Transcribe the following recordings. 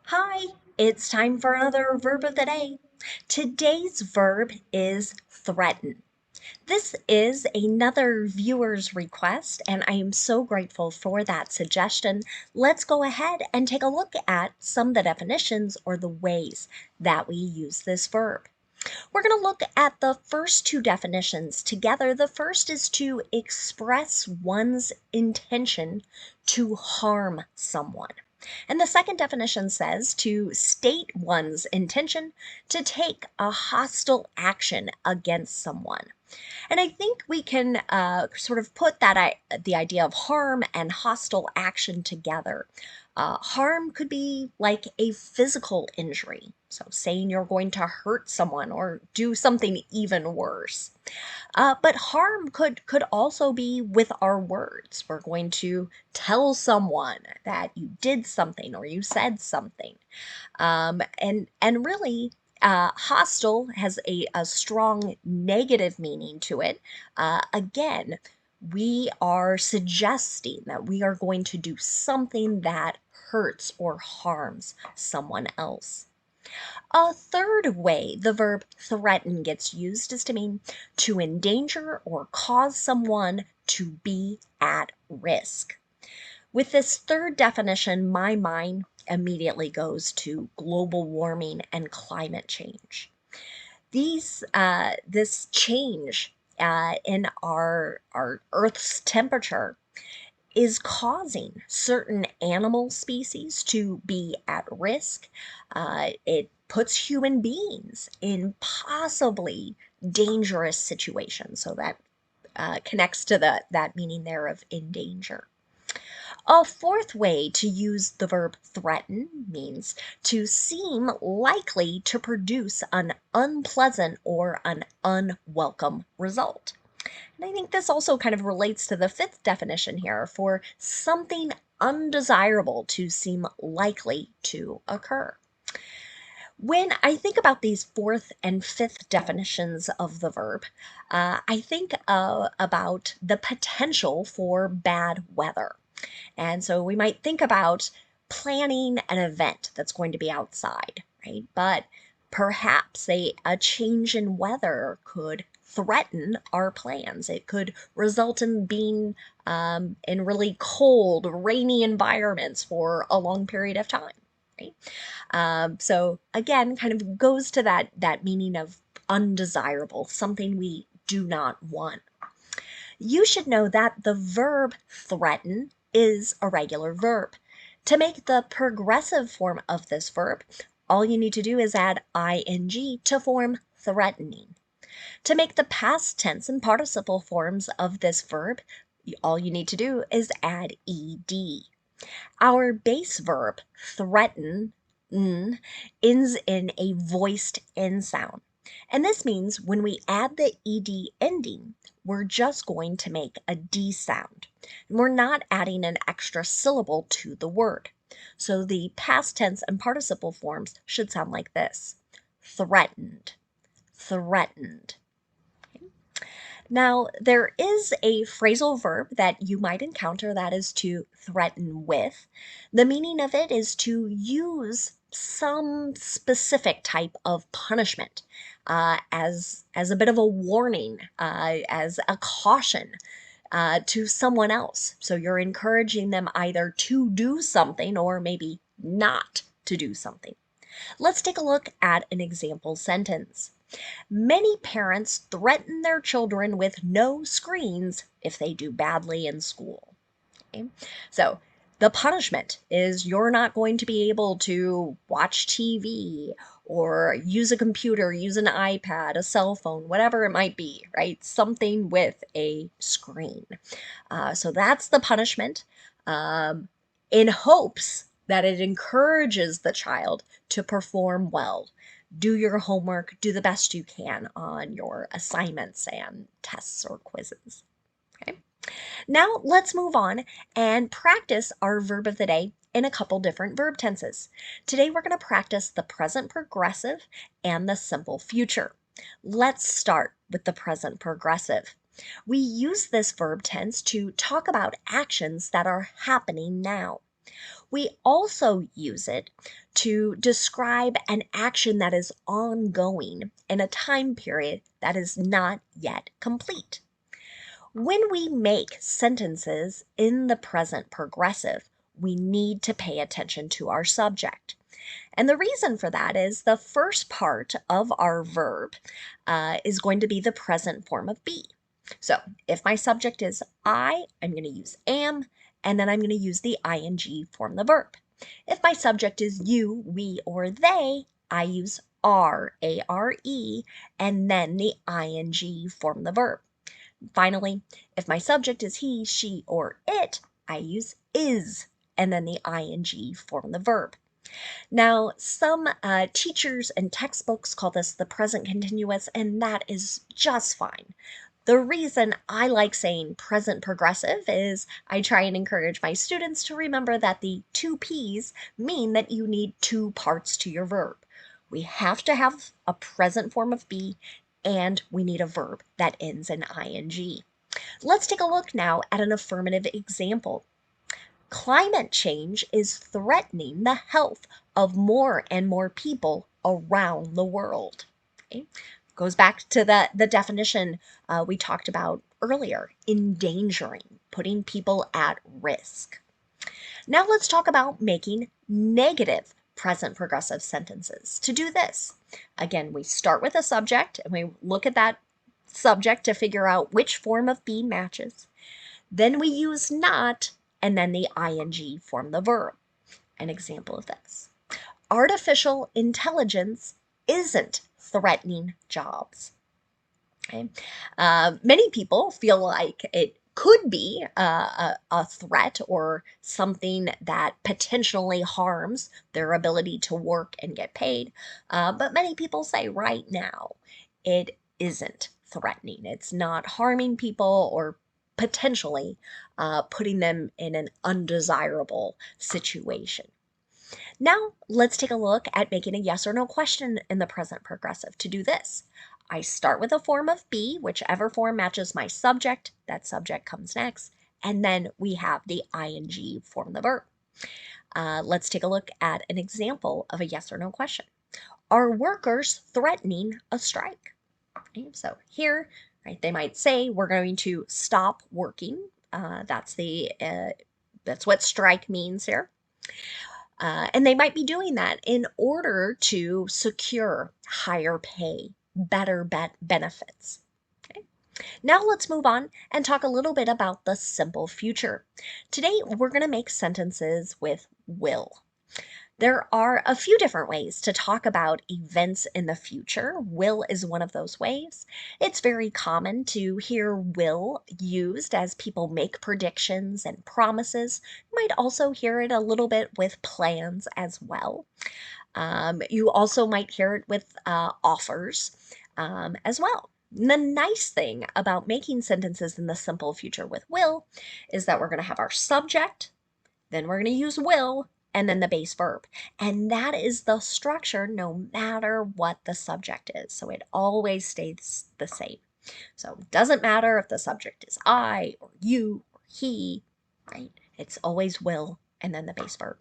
Hi, it's time for another verb of the day. Today's verb is threaten. This is another viewer's request, and I am so grateful for that suggestion. Let's go ahead and take a look at some of the definitions or the ways that we use this verb. We're going to look at the first two definitions together. The first is to express one's intention to harm someone. And the second definition says to state one's intention to take a hostile action against someone. And I think we can sort of put the idea of harm and hostile action together. Harm could be like a physical injury, so saying you're going to hurt someone or do something even worse. But harm could also be with our words. We're going to tell someone that you did something or you said something. And really, hostile has a strong negative meaning to it. Again, we are suggesting that we are going to do something that hurts or harms someone else. A third way the verb threaten gets used is to mean to endanger or cause someone to be at risk. With this third definition, my mind immediately goes to global warming and climate change. This change in our Earth's temperature is causing certain animal species to be at risk. It puts human beings in possibly dangerous situations. So that connects to that meaning there of in danger. A fourth way to use the verb threaten means to seem likely to produce an unpleasant or an unwelcome result. And I think this also kind of relates to the fifth definition here for something undesirable to seem likely to occur. When I think about these fourth and fifth definitions of the verb, I think about the potential for bad weather. And so we might think about planning an event that's going to be outside, right? But perhaps a change in weather could threaten our plans. It could result in being in really cold, rainy environments for a long period of time, right? So again, kind of goes to that meaning of undesirable, something we do not want. You should know that the verb threaten is a regular verb. To make the progressive form of this verb, all you need to do is add ing to form threatening. To make the past tense and participle forms of this verb, all you need to do is add ed. Our base verb, threaten, ends in a voiced N sound. And this means when we add the ed ending, we're just going to make a D sound. And we're not adding an extra syllable to the word. So the past tense and participle forms should sound like this: threatened, threatened. Now, there is a phrasal verb that you might encounter that is to threaten with. The meaning of it is to use some specific type of punishment as a bit of a warning, as a caution to someone else. So you're encouraging them either to do something or maybe not to do something. Let's take a look at an example sentence. Many parents threaten their children with no screens if they do badly in school. Okay? So the punishment is you're not going to be able to watch TV or use a computer, use an iPad, a cell phone, whatever it might be, right? Something with a screen. So that's the punishment, in hopes that it encourages the child to perform well. Do your homework, do the best you can on your assignments and tests or quizzes. Okay. Now let's move on and practice our verb of the day in a couple different verb tenses. Today we're going to practice the present progressive and the simple future. Let's start with the present progressive. We use this verb tense to talk about actions that are happening now. We also use it to describe an action that is ongoing in a time period that is not yet complete. When we make sentences in the present progressive, we need to pay attention to our subject. And the reason for that is the first part of our verb is going to be the present form of be. So if my subject is I'm going to use am, and then I'm going to use the ing form the verb. If my subject is you, we, or they, I use are, A-R-E, and then the ing form the verb. Finally, if my subject is he, she, or it, I use is, and then the ing form the verb. Now, some teachers and textbooks call this the present continuous, and that is just fine. The reason I like saying present progressive is I try and encourage my students to remember that the two P's mean that you need two parts to your verb. We have to have a present form of be, and we need a verb that ends in ing. Let's take a look now at an affirmative example. Climate change is threatening the health of more and more people around the world. Okay? Goes back to the definition we talked about earlier, endangering, putting people at risk. Now let's talk about making negative present progressive sentences. To do this, again, we start with a subject and we look at that subject to figure out which form of be matches. Then we use not, and then the ing form the verb. An example of this. Artificial intelligence isn't threatening jobs. Okay? Many people feel like it could be a threat or something that potentially harms their ability to work and get paid. But many people say right now it isn't threatening. It's not harming people or potentially putting them in an undesirable situation. Now, let's take a look at making a yes or no question in the present progressive. To do this, I start with a form of be, whichever form matches my subject, that subject comes next, and then we have the ing form the verb. Let's take a look at an example of a yes or no question. Are workers threatening a strike? Okay, so here, right, they might say we're going to stop working. That's what strike means here. And they might be doing that in order to secure higher pay, better benefits. Okay. Now let's move on and talk a little bit about the simple future. Today we're going to make sentences with will. There are a few different ways to talk about events in the future. Will is one of those ways. It's very common to hear will used as people make predictions and promises. You might also hear it a little bit with plans as well. You also might hear it with offers as well. The nice thing about making sentences in the simple future with will is that we're going to have our subject, then we're going to use will, and then the base verb. And that is the structure no matter what the subject is. So it always stays the same. So it doesn't matter if the subject is I or you or he, right? It's always will and then the base verb.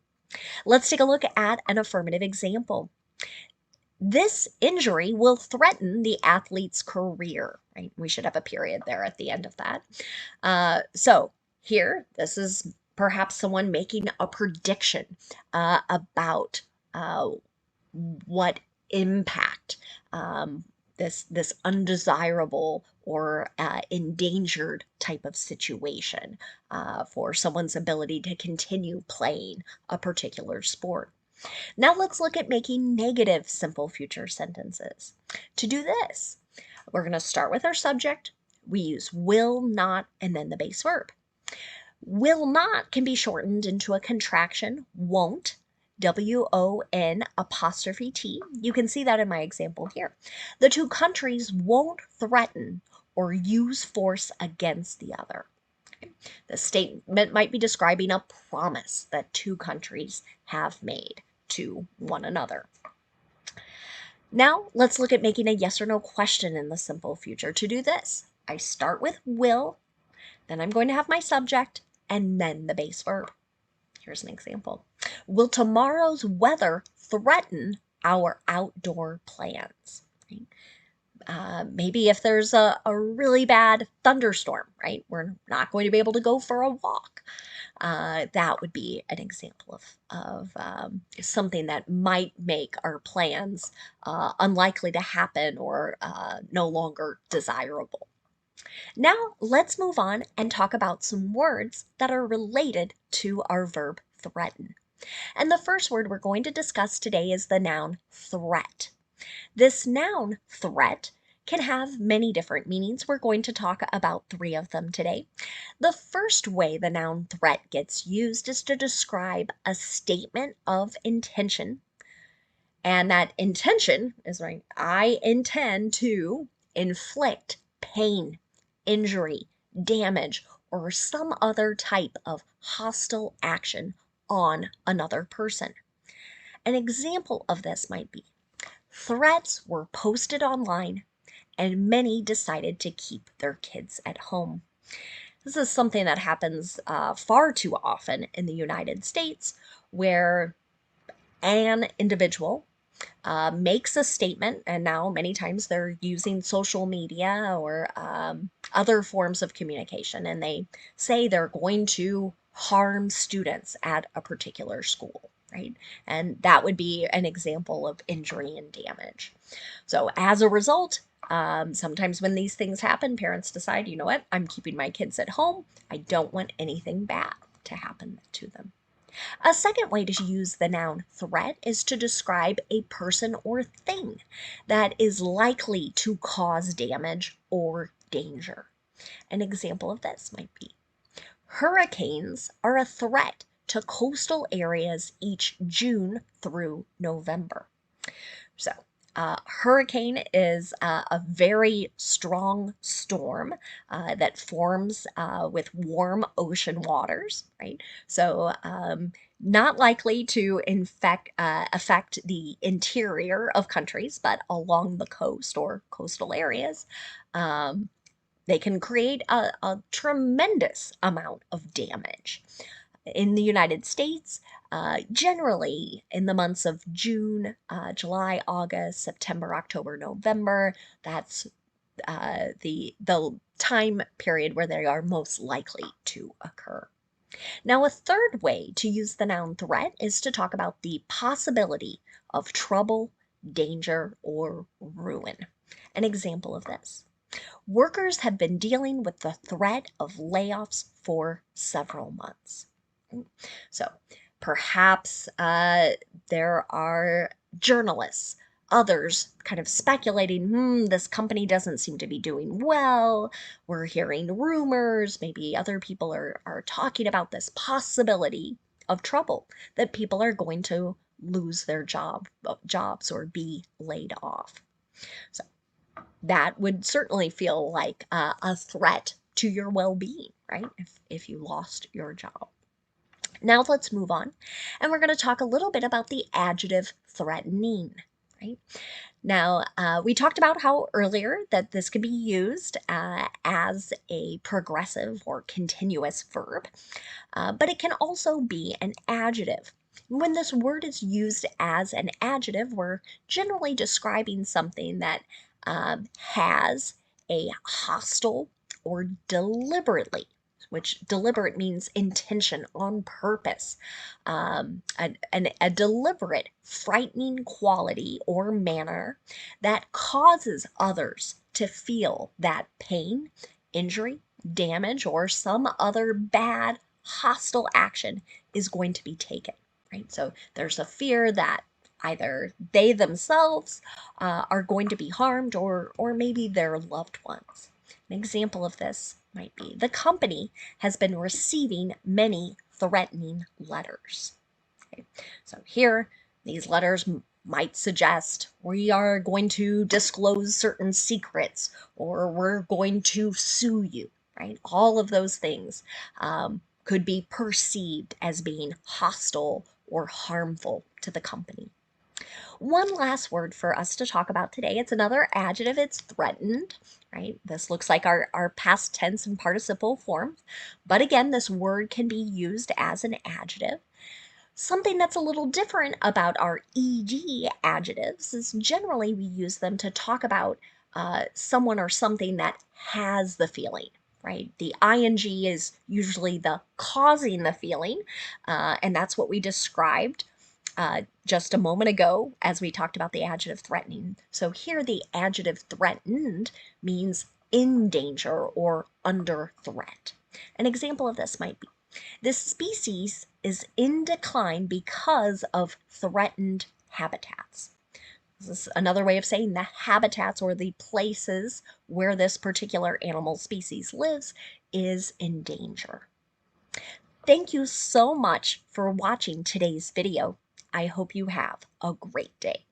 Let's take a look at an affirmative example. This injury will threaten the athlete's career, right? We should have a period there at the end of that. So here, this is perhaps someone making a prediction about what impact this undesirable or endangered type of situation for someone's ability to continue playing a particular sport. Now let's look at making negative simple future sentences. To do this, we're going to start with our subject. We use will, not, and then the base verb. Will not can be shortened into a contraction, won't, W-O-N apostrophe T. You can see that in my example here. The two countries won't threaten or use force against the other. The statement might be describing a promise that two countries have made to one another. Now let's look at making a yes or no question in the simple future. To do this, I start with will, then I'm going to have my subject, and then the base verb. Here's an example. Will tomorrow's weather threaten our outdoor plans? Right? Maybe if there's a really bad thunderstorm, right? We're not going to be able to go for a walk. That would be an example of something that might make our plans unlikely to happen or no longer desirable. Now, let's move on and talk about some words that are related to our verb threaten. And the first word we're going to discuss today is the noun threat. This noun, threat, can have many different meanings. We're going to talk about three of them today. The first way the noun threat gets used is to describe a statement of intention. And that intention is right, I intend to inflict pain, injury, damage, or some other type of hostile action on another person. An example of this might be threats were posted online and many decided to keep their kids at home. This is something that happens far too often in the United States, where an individual makes a statement, and now many times they're using social media or other forms of communication, and they say they're going to harm students at a particular school, right? And that would be an example of injury and damage. So as a result, sometimes when these things happen, parents decide, you know what, I'm keeping my kids at home. I don't want anything bad to happen to them. A second way to use the noun threat is to describe a person or thing that is likely to cause damage or danger. An example of this might be hurricanes are a threat to coastal areas each June through November. So, hurricane is a very strong storm that forms with warm ocean waters, right? So, not likely to affect the interior of countries, but along the coast or coastal areas. Um, they can create a tremendous amount of damage. In the United States, generally in the months of June, July, August, September, October, November, that's the time period where they are most likely to occur. Now, a third way to use the noun threat is to talk about the possibility of trouble, danger, or ruin. An example of this. Workers have been dealing with the threat of layoffs for several months. So perhaps there are journalists, others kind of speculating, this company doesn't seem to be doing well. We're hearing rumors. Maybe other people are talking about this possibility of trouble, that people are going to lose their jobs or be laid off. So that would certainly feel like a threat to your well-being, right? If you lost your job. Now let's move on, and we're going to talk a little bit about the adjective threatening, right? Now, we talked about how earlier that this could be used as a progressive or continuous verb, but it can also be an adjective. When this word is used as an adjective, we're generally describing something that has a hostile or deliberately, which deliberate means intention, on purpose, a deliberate, frightening quality or manner that causes others to feel that pain, injury, damage, or some other bad, hostile action is going to be taken, right? So there's a fear that either they themselves are going to be harmed or maybe their loved ones. An example of this might be the company has been receiving many threatening letters. Okay. So here, these letters might suggest we are going to disclose certain secrets or we're going to sue you, right? All of those things could be perceived as being hostile or harmful to the company. One last word for us to talk about today. It's another adjective. It's threatened, right? This looks like our past tense and participle forms. But again, this word can be used as an adjective. Something that's a little different about our ed adjectives is generally we use them to talk about someone or something that has the feeling, right? The ing is usually the causing the feeling, and that's what we described just a moment ago as we talked about the adjective threatening. So here the adjective threatened means in danger or under threat. An example of this might be, this species is in decline because of threatened habitats. This is another way of saying the habitats or the places where this particular animal species lives is in danger. Thank you so much for watching today's video. I hope you have a great day.